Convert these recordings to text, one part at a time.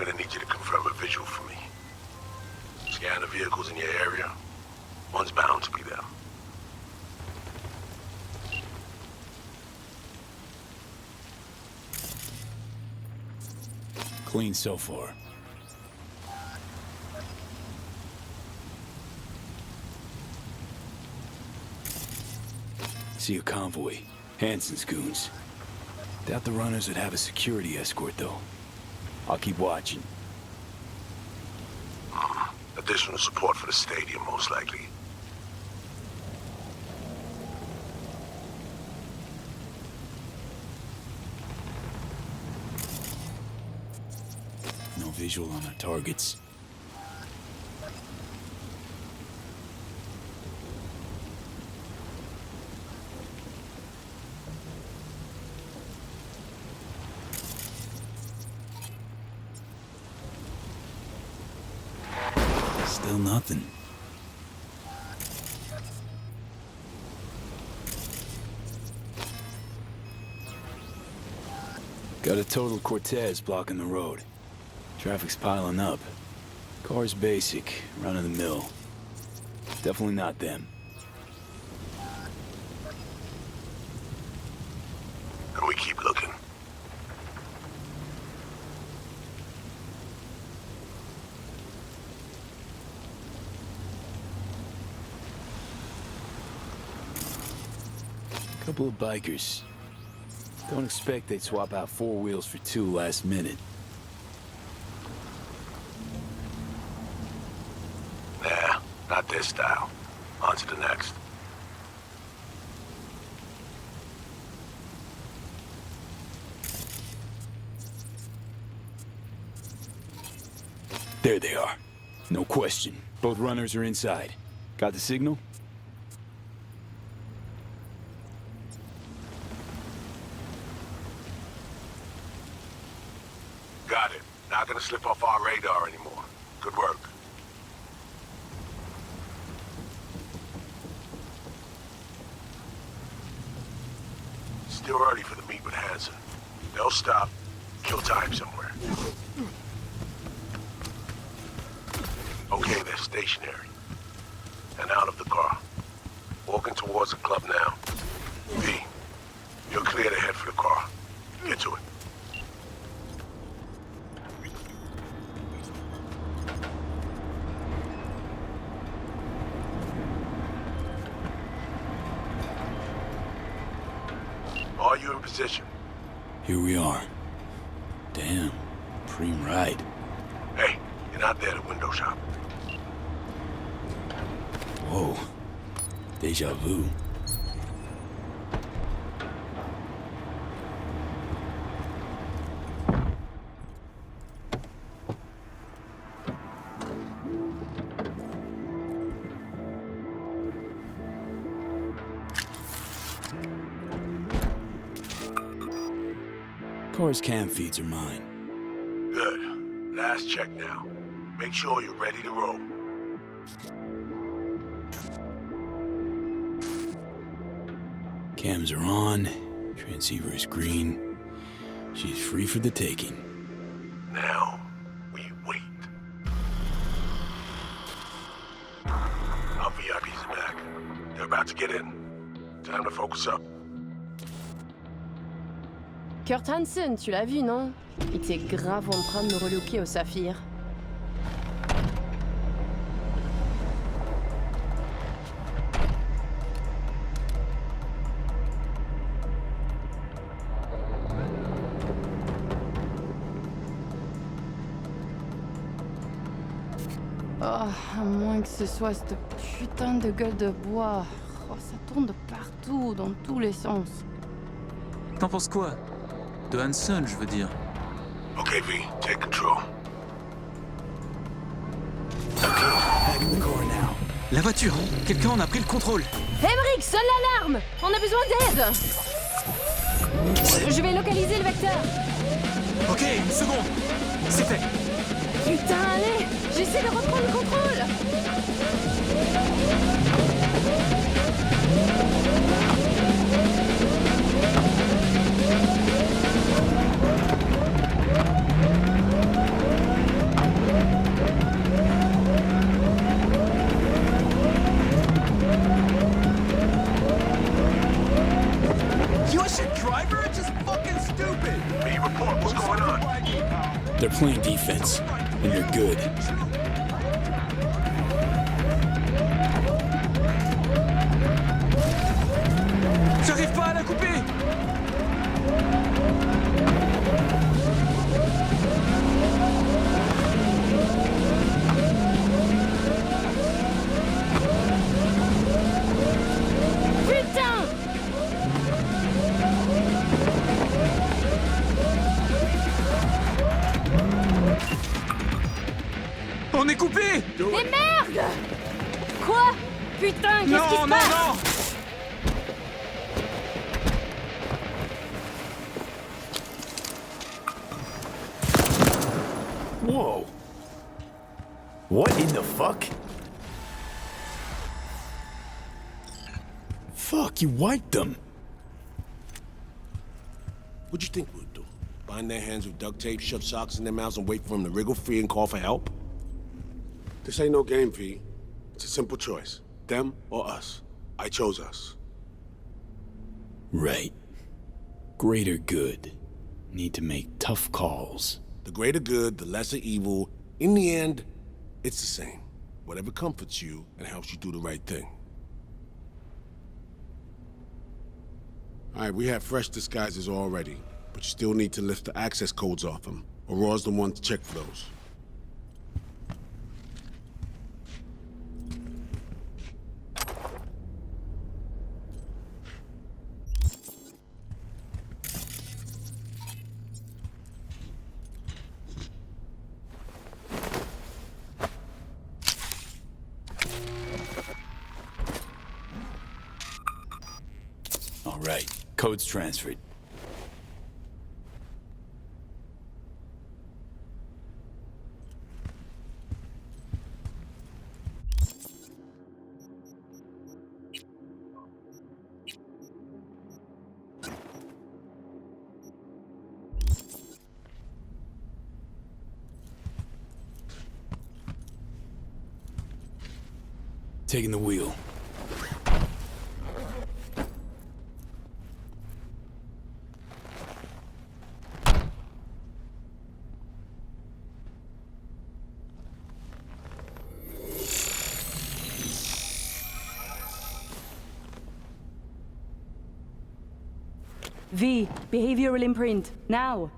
gonna need you to confirm a visual for me. Scan the vehicles in your area. One's bound to be there. Clean so far. See a convoy. Hansen's goons. Doubt the runners would have a security escort, though. I'll keep watching. Additional support for the stadium, most likely. No visual on our targets. Still nothing. Got a total Cortez blocking the road. Traffic's piling up. Car's basic, run-of-the-mill. Definitely not them. And we keep looking. Couple of bikers. Don't expect they'd swap out 4 wheels for 2 last minute. Nah, not this style. On to the next. There they are. No question. Both runners are inside. Got the signal? Got it. Not gonna slip off our radar anymore. Good work. Still early for the meet with Hansen. They'll stop, kill time somewhere. Okay, they're stationary. And out of the car. Walking towards the club now. V, you're clear to head for the car. Get to it. Are you in position? Here we are. Damn. Preem ride. Hey, you're not there to window shop. Whoa. Deja vu. Car's cam feeds are mine. Good. Last check now. Make sure you're ready to roll. Cams are on. Transceiver is green. She's free for the taking. Now, we wait. Our VIPs are back. They're about to get in. Time to focus up. Kurt Hansen, tu l'as vu, non? Il était grave en train de me relooker au saphir. Oh, à moins que ce soit cette putain de gueule de bois. Oh, ça tourne de partout, dans tous les sens. T'en penses quoi? De Hansen, je veux dire. Okay, V, take control. Back in the car now. La voiture! Quelqu'un en a pris le contrôle! Emmerich, sonne l'alarme! On a besoin d'aide! Je vais localiser le vecteur. Ok, une seconde! C'est fait! Putain, allez! J'essaie de reprendre le contrôle! playing defense, and they're good. J'arrive pas à la couper! Putain! On est coupé! Mais merde! Quoi? Putain, qu'est-ce qui se Non, non, passe? non! Whoa! What in the fuck? Fuck, you wiped them! What'd you think we'd do? Bind their hands with duct tape, shove socks in their mouths, and wait for them to wriggle free and call for help? This ain't no game, V. It's a simple choice. Them or us. I chose us. Right. Greater good. Need to make tough calls. The greater good, the lesser evil. In the end, it's the same. Whatever comforts you and helps you do the right thing. Alright, we have fresh disguises already, but you still need to lift the access codes off them. Aurora's the one to check for those. All right, code's transferred. Taking the wheel. V, behavioral imprint, now!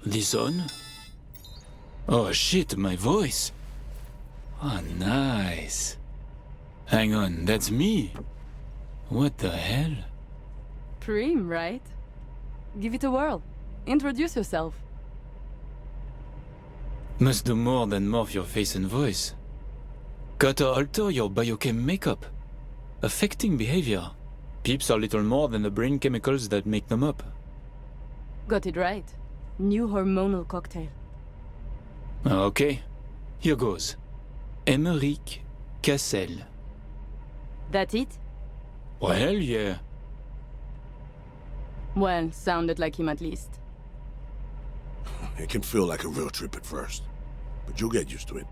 This on? Oh shit, my voice! Oh, nice. Hang on, that's me? What the hell? Prim, right? Give it a whirl. Introduce yourself. Must do more than morph your face and voice. Gotta alter your biochem makeup. Affecting behavior. Peeps are little more than the brain chemicals that make them up. Got it right. New hormonal cocktail. Okay, here goes. Emeric Cassel. That it? Well, yeah. Well, sounded like him at least. It can feel like a real trip at first, but you'll get used to it.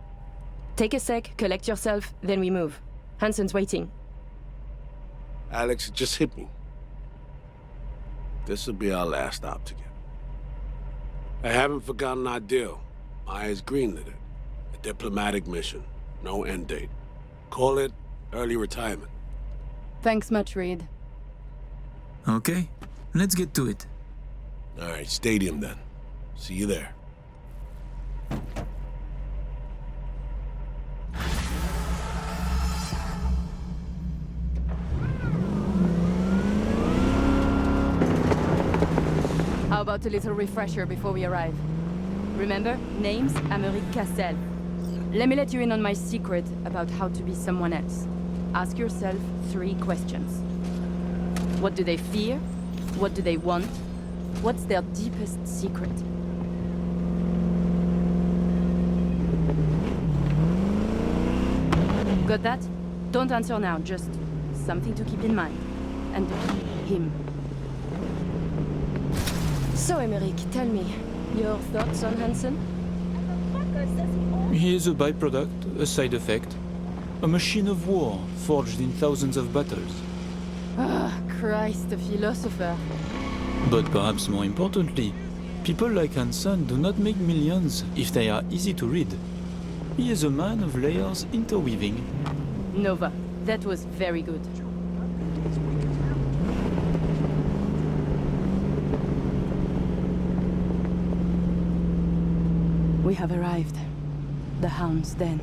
Take a sec, collect yourself, then we move. Hansen's waiting. Alex, it just hit me. This'll be our last stop together. I haven't forgotten our deal. Myers greenlit it. A diplomatic mission. No end date. Call it early retirement. Thanks much, Reed. Okay, let's get to it. Alright, stadium then. See you there. How about a little refresher before we arrive? Remember, name's Americ Cassel. Let me let you in on my secret about how to be someone else. Ask yourself 3 questions. What do they fear? What do they want? What's their deepest secret? Got that? Don't answer now, just something to keep in mind. And him. So, Emmerich, tell me, your thoughts on Hansen? He is a byproduct, a side effect. A machine of war, forged in thousands of battles. Ah, Christ, a philosopher. But perhaps more importantly, people like Hansen do not make millions if they are easy to read. He is a man of layers interweaving. Nova, that was very good. We have arrived. The Hound's Den.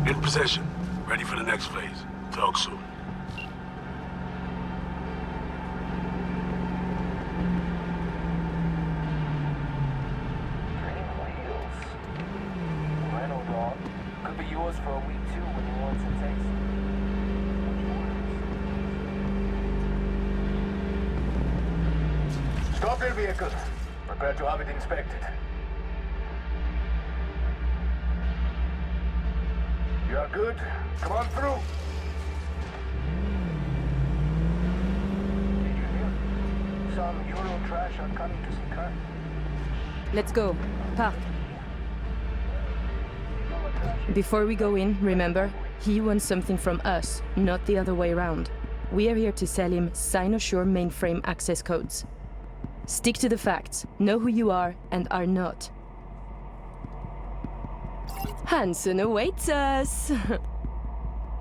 In possession. Ready for the next phase. Talk soon. Training wheels. Rental dog. Could be yours for a week too when he wants a taste. Stop your vehicle. Prepare to have it inspected. You are good. Come on through. Did you hear? Some Euro trash are coming to see car. Let's go. Park. Before we go in, remember, he wants something from us, not the other way around. We are here to sell him Sign-Assure mainframe access codes. Stick to the facts, know who you are and are not. Hansen awaits us!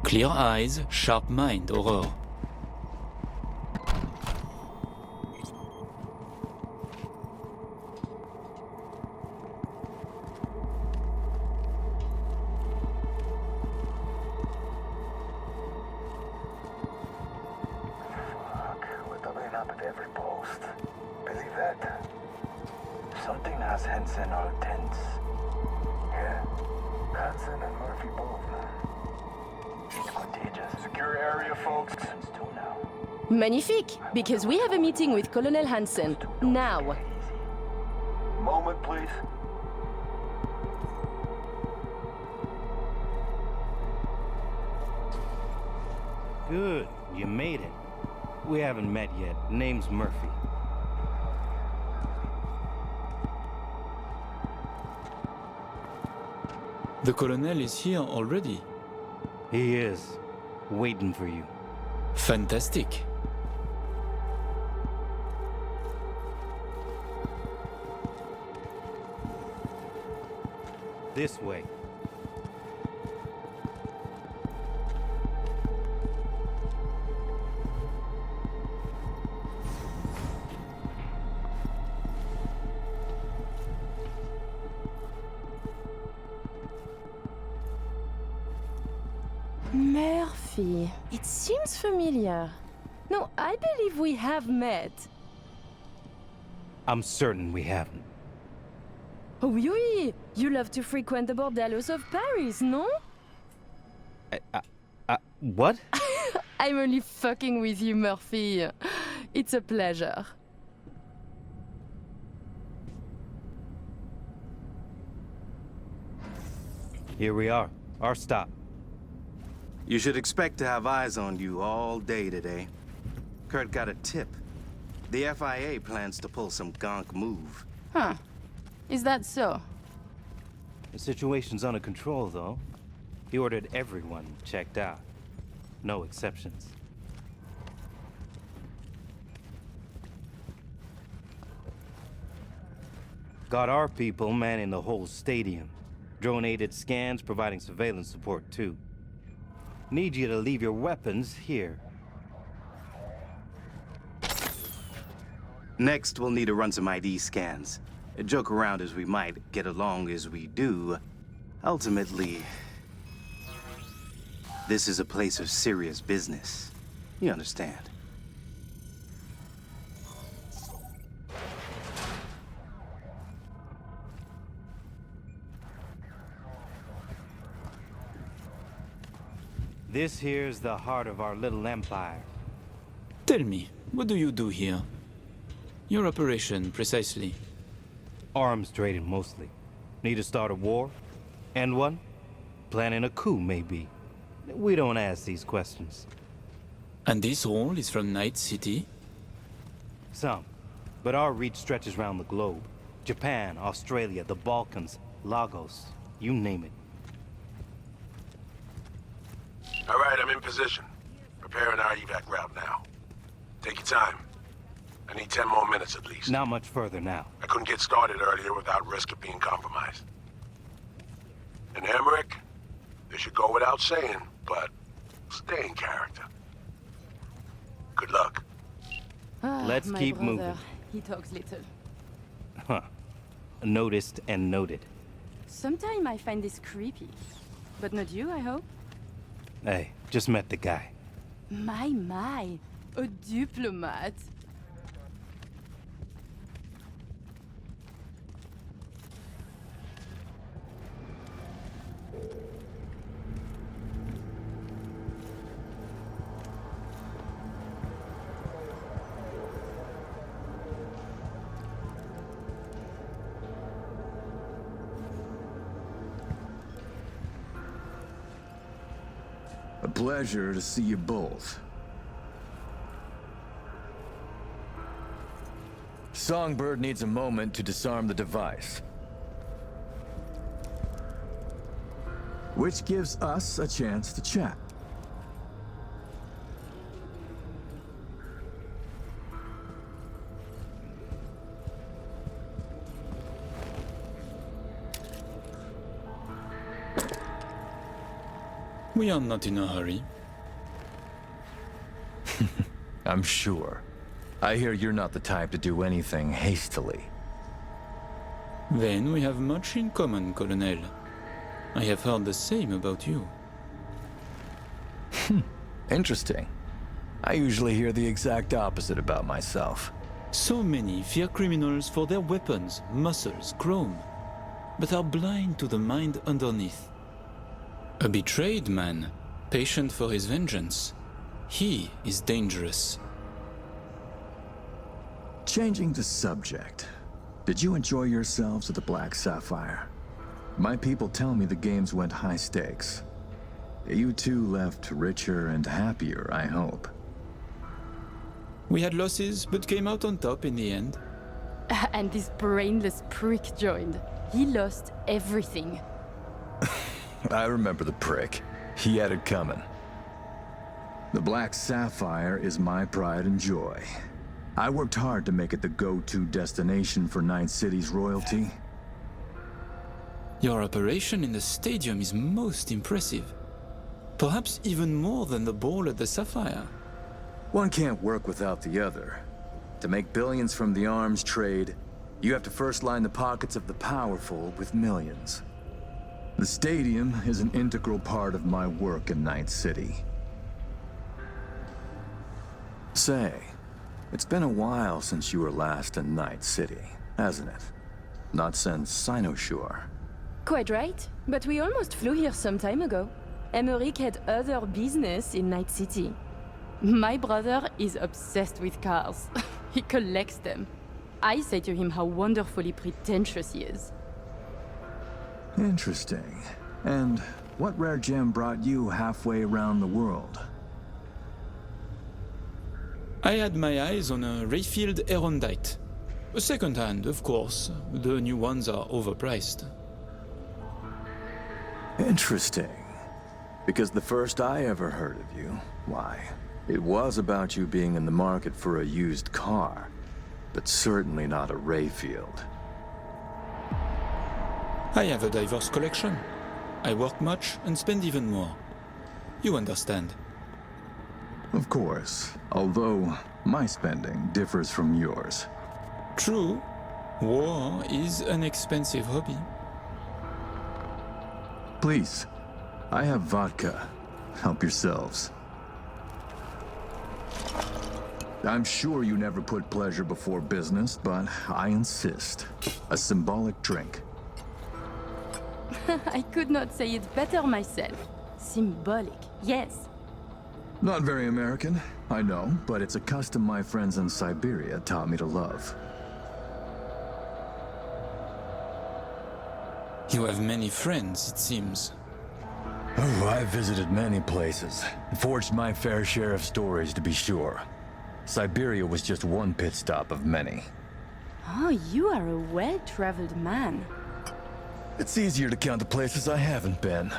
Clear eyes, sharp mind, Aurore. Fuck, we're doubling up at every post. Believe that? Something has Hansen all tense. Yeah, Hansen and Murphy both, man. It's contagious. Secure area, folks. It's two now. Magnifique! Because we have a meeting with Colonel Hansen. Now! Moment, please. Good, you made it. We haven't met yet. Name's Murphy. The colonel is here already. He is. Waiting for you. Fantastic. This way. Murphy. It seems familiar. No, I believe we have met. I'm certain we haven't. Oh, oui! You love to frequent the bordellos of Paris, no? What? I'm only fucking with you, Murphy. It's a pleasure. Here we are. Our stop. You should expect to have eyes on you all day today. Kurt got a tip. The FIA plans to pull some gonk move. Huh. Is that so? The situation's under control, though. He ordered everyone checked out. No exceptions. Got our people manning the whole stadium. Drone-aided scans providing surveillance support, too. Need you to leave your weapons here. Next, we'll need to run some ID scans. Joke around as we might, get along as we do. Ultimately, this is a place of serious business. You understand? This here's the heart of our little empire. Tell me, what do you do here? Your operation, precisely. Arms trading, mostly. Need to start a war? End one? Planning a coup, maybe. We don't ask these questions. And this role is from Night City? Some. But our reach stretches around the globe. Japan, Australia, the Balkans, Lagos, you name it. All right, I'm in position. Preparing our evac route now. Take your time. I need 10 more minutes at least. Not much further now. I couldn't get started earlier without risk of being compromised. And Emmerich, this should go without saying, but stay in character. Good luck. Let's My keep brother, moving. He talks little. Huh. Noticed and noted. Sometimes I find this creepy. But not you, I hope? Hey, just met the guy. My. A diplomat. A pleasure to see you both. Songbird needs a moment to disarm the device. Which gives us a chance to chat. We are not in a hurry. I'm sure. I hear you're not the type to do anything hastily. Then we have much in common, Colonel. I have heard the same about you. Interesting. I usually hear the exact opposite about myself. So many fear criminals for their weapons, muscles, chrome, but are blind to the mind underneath. A betrayed man, patient for his vengeance. He is dangerous. Changing the subject. Did you enjoy yourselves at the Black Sapphire? My people tell me the games went high stakes. You two left richer and happier, I hope. We had losses, but came out on top in the end. And this brainless prick joined. He lost everything. I remember the prick. He had it coming. The Black Sapphire is my pride and joy. I worked hard to make it the go-to destination for Night City's royalty. Your operation in the stadium is most impressive. Perhaps even more than the ball at the Sapphire. One can't work without the other. To make billions from the arms trade, you have to first line the pockets of the powerful with millions. The stadium is an integral part of my work in Night City. Say, it's been a while since you were last in Night City, hasn't it? Not since Cynosure. Quite right, but we almost flew here some time ago. Emmerich had other business in Night City. My brother is obsessed with cars. He collects them. I say to him how wonderfully pretentious he is. Interesting. And what rare gem brought you halfway around the world? I had my eyes on a refilled Erondite. A second hand, of course. The new ones are overpriced. Interesting. Because the first I ever heard of you, why, it was about you being in the market for a used car, but certainly not a Rayfield. I have a diverse collection. I work much and spend even more. You understand. Of course, although my spending differs from yours. True, war is an expensive hobby. Please, I have vodka. Help yourselves. I'm sure you never put pleasure before business, but I insist. A symbolic drink. I could not say it better myself. Symbolic, yes. Not very American, I know, but it's a custom my friends in Siberia taught me to love. You have many friends, it seems. Oh, I've visited many places. Forged my fair share of stories, to be sure. Siberia was just one pit stop of many. Oh, you are a well-traveled man. It's easier to count the places I haven't been.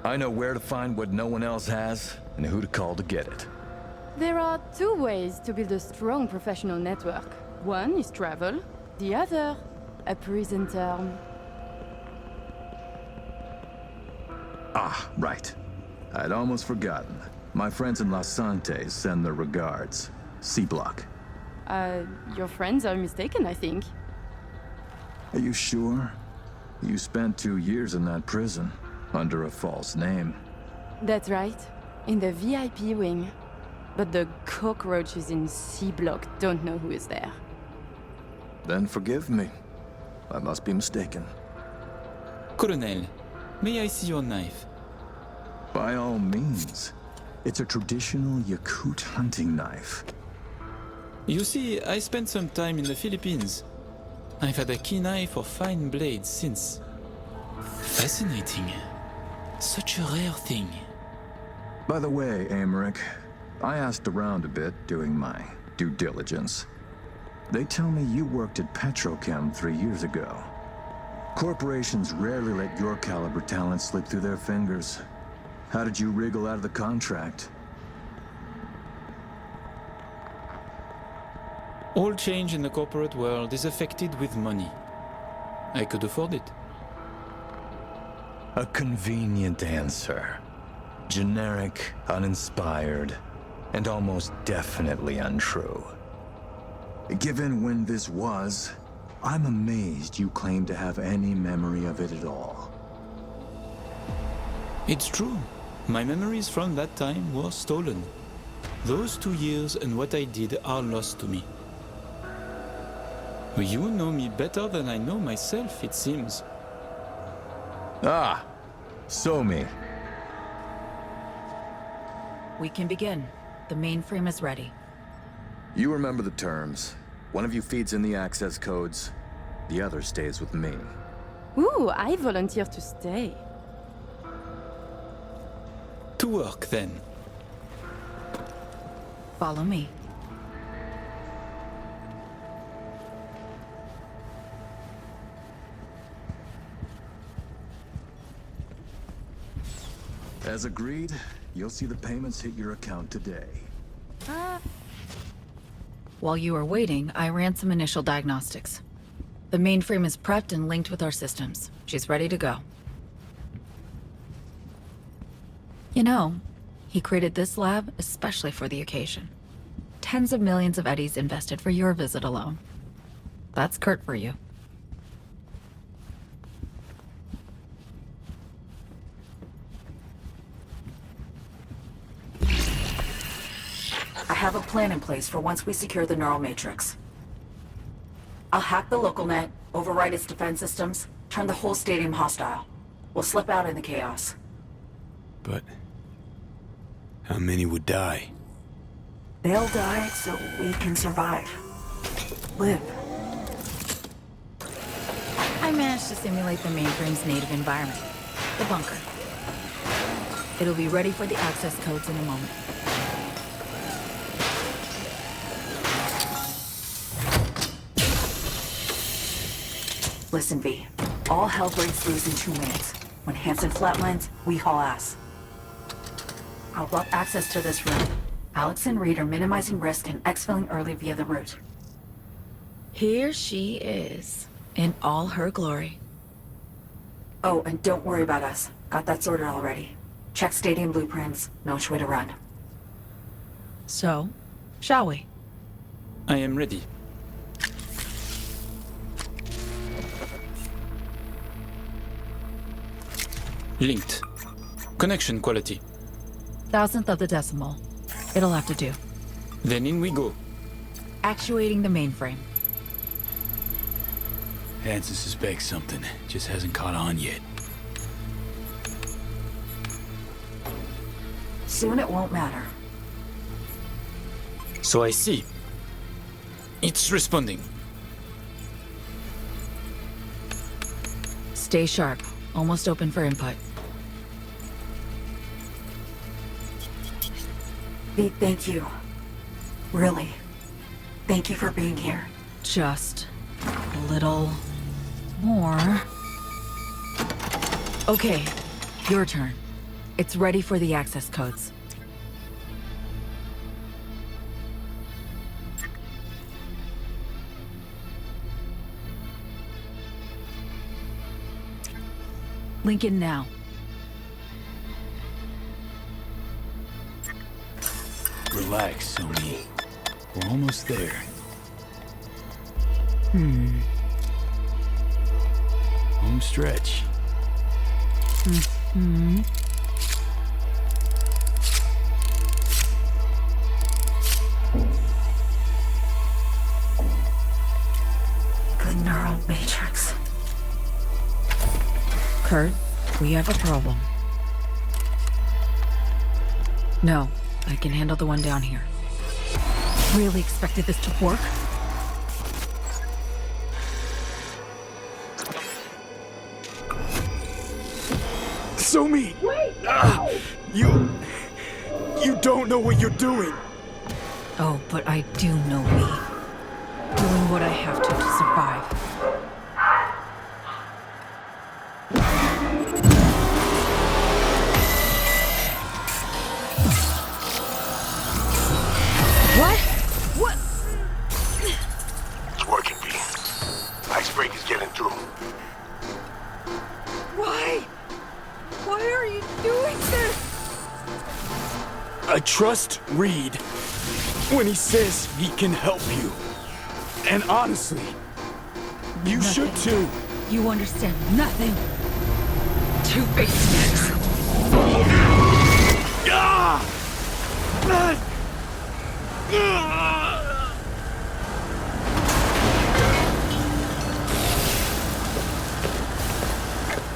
I know where to find what no one else has, and who to call to get it. There are two ways to build a strong professional network. One is travel, the other, a prison term. Ah, right. I'd almost forgotten. My friends in Los Santos send their regards. C-Block. Your friends are mistaken, I think. Are you sure? You spent 2 years in that prison, under a false name. That's right, in the VIP wing. But the cockroaches in C-Block don't know who is there. Then forgive me. I must be mistaken. Colonel, may I see your knife? By all means. It's a traditional Yakut hunting knife. You see, I spent some time in the Philippines. I've had a keen eye for fine blades since. Fascinating. Such a rare thing. By the way, Emmerich, I asked around a bit doing my due diligence. They tell me you worked at Petrochem 3 years ago. Corporations rarely let your caliber talent slip through their fingers. How did you wriggle out of the contract? All change in the corporate world is affected with money. I could afford it. A convenient answer. Generic, uninspired, and almost definitely untrue. Given when this was, I'm amazed you claim to have any memory of it at all. It's true. My memories from that time were stolen. Those 2 years and what I did are lost to me. You know me better than I know myself, it seems. Ah, so me. We can begin. The mainframe is ready. You remember the terms. One of you feeds in the access codes. The other stays with me. Ooh, I volunteer to stay. To work, then. Follow me. As agreed, you'll see the payments hit your account today. While you were waiting, I ran some initial diagnostics. The mainframe is prepped and linked with our systems. She's ready to go. You know, he created this lab especially for the occasion. Tens of millions of eddies invested for your visit alone. That's Kurt for you. I have a plan in place for once we secure the neural matrix. I'll hack the local net, override its defense systems, turn the whole stadium hostile. We'll slip out in the chaos. But how many would die? They'll die so we can survive. Live. I managed to simulate the mainframe's native environment, the bunker. It'll be ready for the access codes in a moment. Listen, V. All hell breaks loose in 2 minutes. When Hansen flatlines, we haul ass. I'll block access to this room. Alex and Reed are minimizing risk and exfilling early via the route. Here she is, in all her glory. Oh, and don't worry about us. Got that sorted already. Check stadium blueprints, no which way to run. So, shall we? I am ready. Linked. Connection quality. 1,000th of the decimal. It'll have to do. Then in we go. Actuating the mainframe. Hansen suspects something, just hasn't caught on yet. Soon it won't matter. So I see. It's responding. Stay sharp. Almost open for input. V, thank you. Really. Thank you for being here. Just a little more. Okay, your turn. It's ready for the access codes. Lincoln now. Relax, Sony. We're almost there. Home stretch. The neural matrix. Kurt, we have a problem. No, I can handle the one down here. Really expected this to work? Somi! Wait! You don't know what you're doing! Oh, but I do know me. Doing what I have to survive. What? What? It's working, B. Icebreaker's getting through. Why? Why are you doing this? I trust Reed when he says he can help you. And honestly, you should too. You understand nothing. Two-faced snakes. Ah! What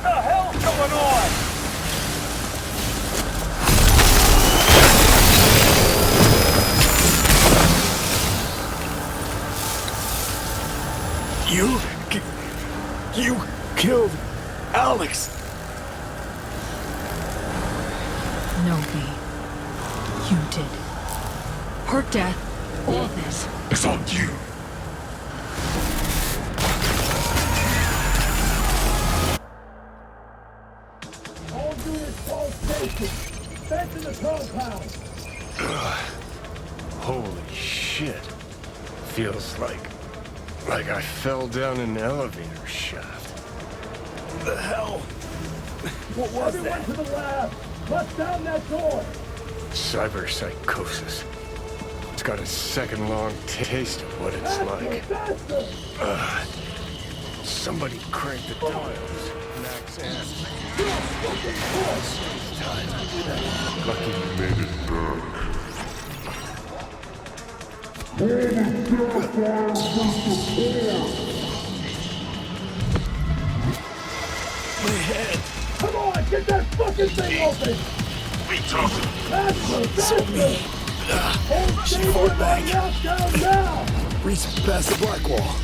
the hell's going on? You killed Alex. No, V. You did. Her death, all this, It's on you. All units, all stations. Back to the compound. Holy shit. Feels like I fell down an elevator shaft. The hell? What was Everyone that? to the lab. Bust down that door. Cyberpsychosis. It's got a second-long taste of what it's like. Somebody crank the dials. Max ass. Lucky you made it back. My head. Come on, get that fucking thing open. We talking. She fought back. Down now. Reached past the black wall.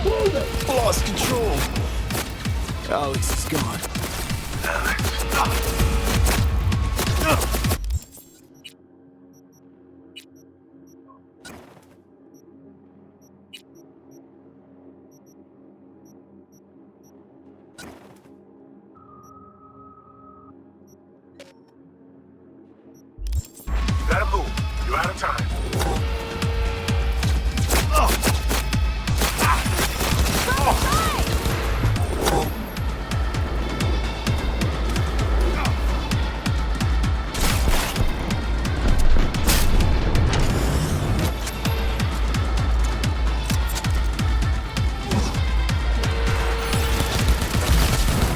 Move it. Lost control. Alex is gone. Gotta move. You're out of time.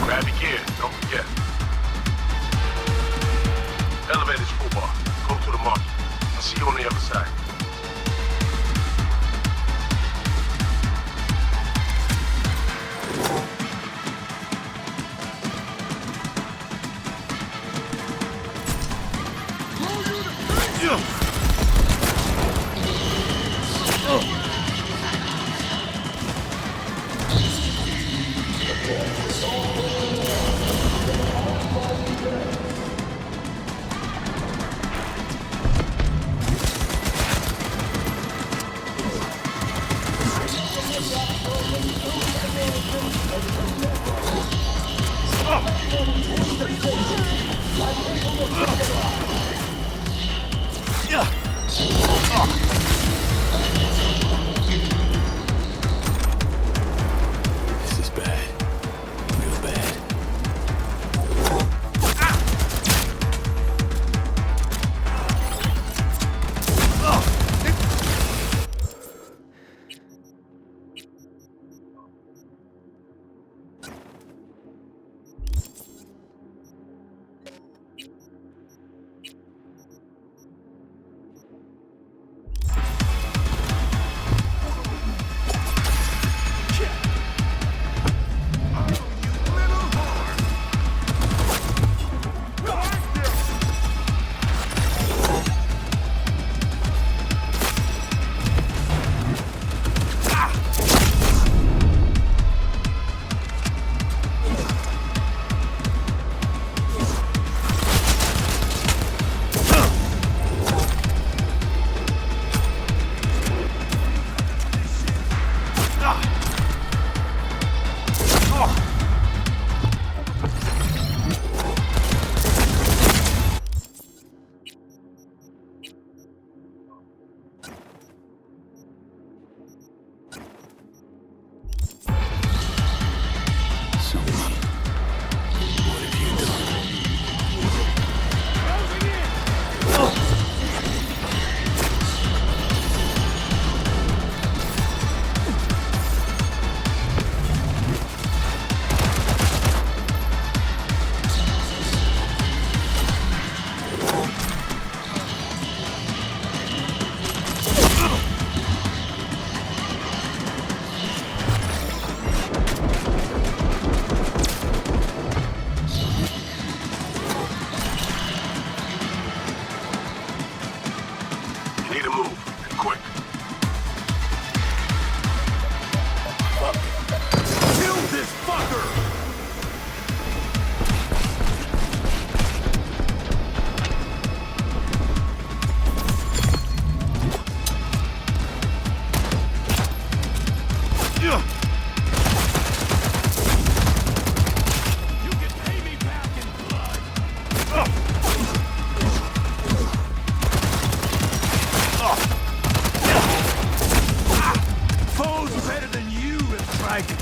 Grab your gear. Don't forget. Elevator's full bar. Go to the market. I'll see you on the other side.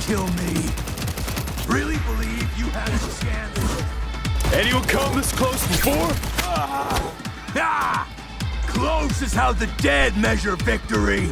kill me? Really believe you had a chance? Anyone come this close before? Close is how the dead measure victory!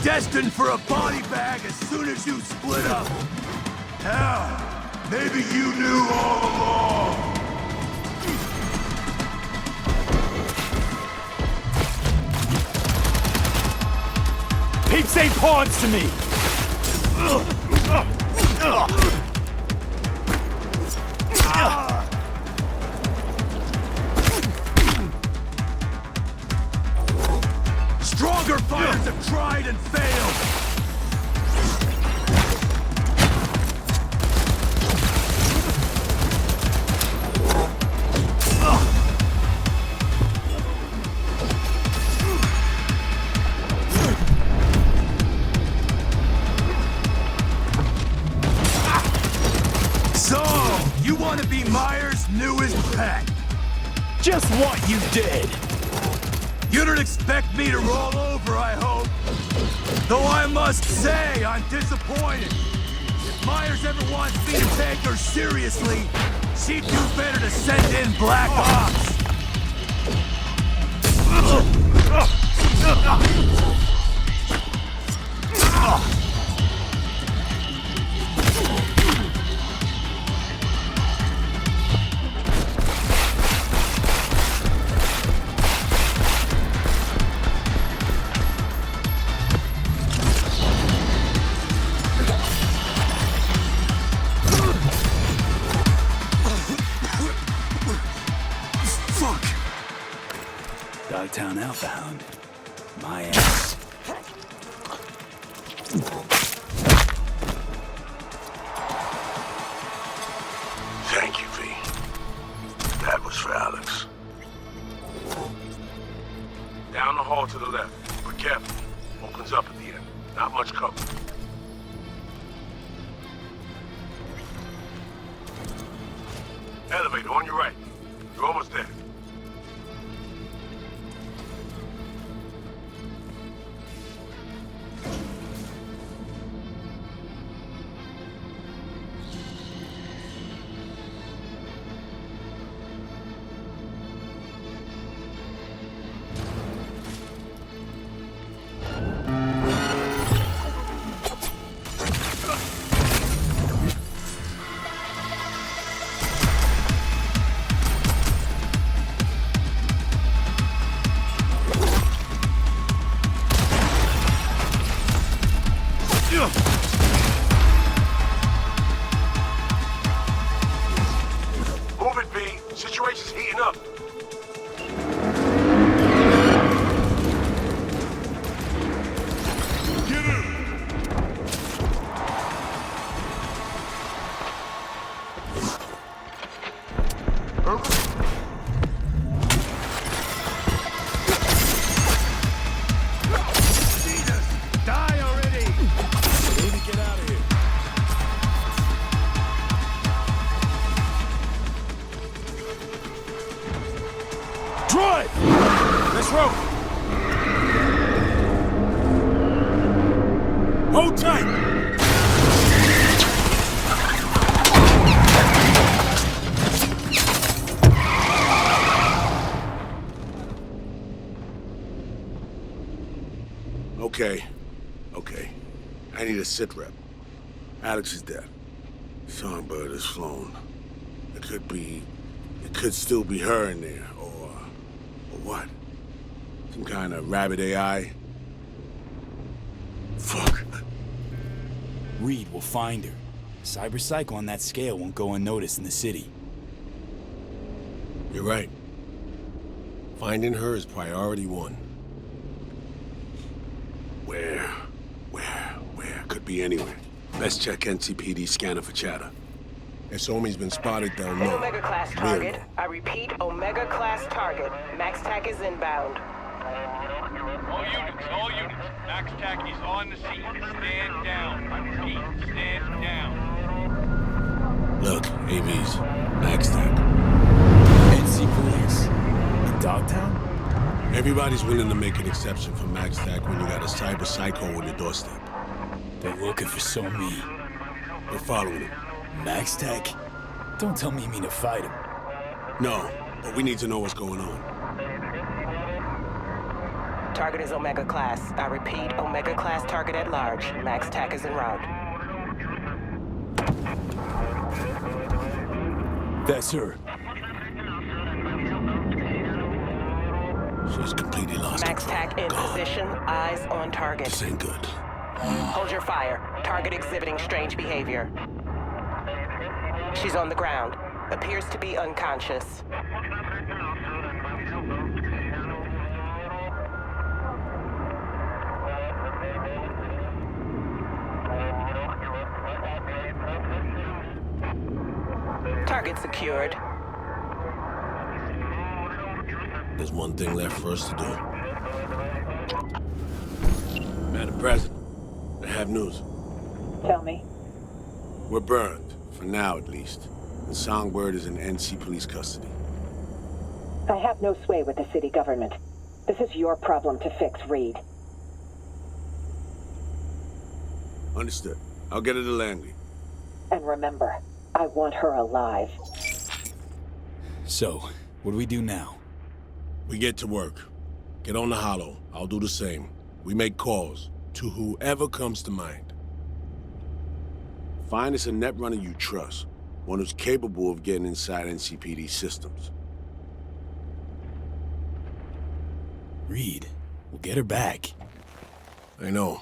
Destined for a body bag as soon as you split up. Hell, maybe you knew all along. Peeps ain't pawns to me. Stronger fighters have tried and failed! So, you want to be Myers' newest pet? Just what you did! You don't expect me to roll over, I hope. Though I must say, I'm disappointed. If Myers ever wants me to take her seriously, she'd do better to send in Black Ops. Dogtown Alpha Hound. My ass. Thank you, V. That was for Alex. Down the hall to the left. But careful. Opens up at the end. Not much cover. Elevator on your right. You're almost there. Move it, B. Situation's heating up. Get in! Die already! We need to get out of here. Drive! Let's roll! Hold tight! Okay. I need a sit rep. Alex is dead. Songbird is flown. It could still be her in there, or what? Some kind of rabbit AI? Fuck. Reed will find her. Cyberpsycho on that scale won't go unnoticed in the city. You're right. Finding her is priority one. Where? Could be anywhere. Best check NCPD scanner for chatter. If Somi's been spotted, they'll An know. Omega class We'll target. know. I repeat, Omega class target. Max TAC is inbound. All units. Max TAC is on the scene. Stand down. I repeat, stand down. Look, AVs. Max TAC. NC Police? In Dogtown? Everybody's willing to make an exception for Max TAC when you got a cyber psycho on your doorstep. They're looking for Somi. We're following him. Max Tech? Don't tell me you mean to fight him. No, but we need to know what's going on. Target is Omega class. I repeat, Omega class target at large. Max TAC is en route. That's her. She's completely lost Max control. TAC in position. Eyes on target. This ain't good. Hold your fire. Target exhibiting strange behavior. She's on the ground. Appears to be unconscious. Target secured. There's one thing left for us to do. Madam President, I have news. Tell me. We're burned, for now at least. And Songbird is in NC police custody. I have no sway with the city government. This is your problem to fix, Reed. Understood. I'll get her to Langley. And remember, I want her alive. So, what do we do now? We get to work. Get on the hollow. I'll do the same. We make calls to whoever comes to mind. Find us a net runner you trust. One who's capable of getting inside NCPD systems. Reed, we'll get her back. I know.